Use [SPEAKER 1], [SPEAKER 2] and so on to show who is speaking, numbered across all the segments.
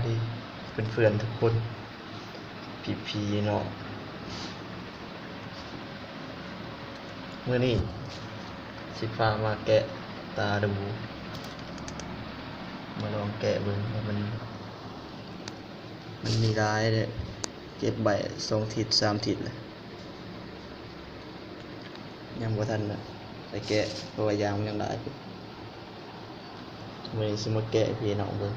[SPEAKER 1] ดีเป็นเพื่อนทุกคนพีเนาะเมื่อนี้สิฟ้ามาแกะตาดูมาลองแกะเบิ่งว่ามันมีร้ายเลยเก็บใบ2 ทิศ 3 ทิศเลยยังบ่ทันนะไปแกะเพราะว่ายางมันยังหลายอยู่มื้อนี้สิมาแกะพี่น้องเบิ่ง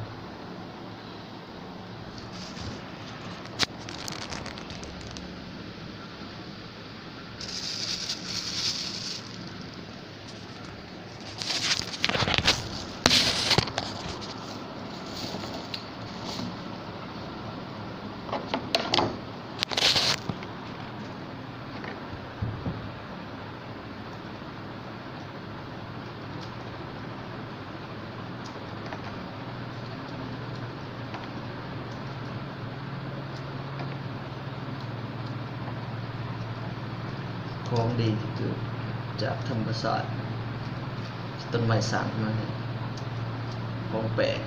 [SPEAKER 1] ของดีที่เกิดจากธรรมศาสตร์ต้นไม้สร้างมาเนี่ยของแปลก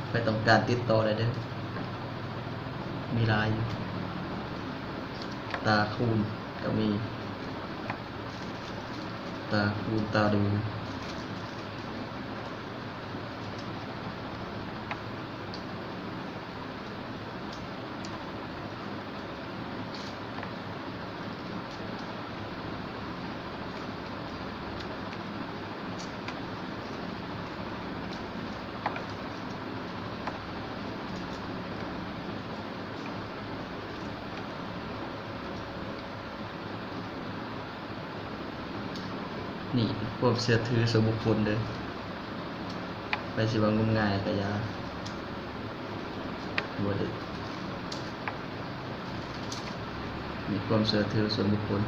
[SPEAKER 1] ไปต้องการติดต่อได้เด้อมีลายอยู่ตาคูณก็มีตาคูณตาดูนี่ความเชื่อถือส่วนบุคคลเลยไปสิว่างมงายก็อย่าบ่ได้มีความเชื่อถือส่วนบุคคล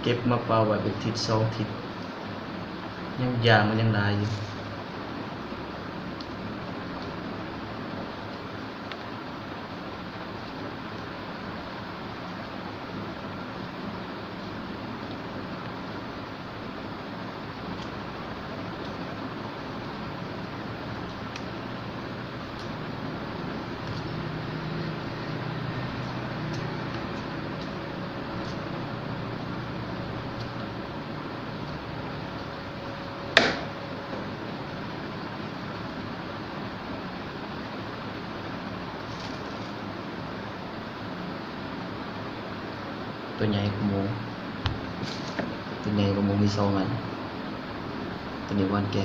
[SPEAKER 1] เก็บมาเป่าไว้เป็นทิศ2 ทิศยังยางมันยังลายอยู่ตัวใหญ่กว่าหมูมี2 อันตัวนี้วันแกะ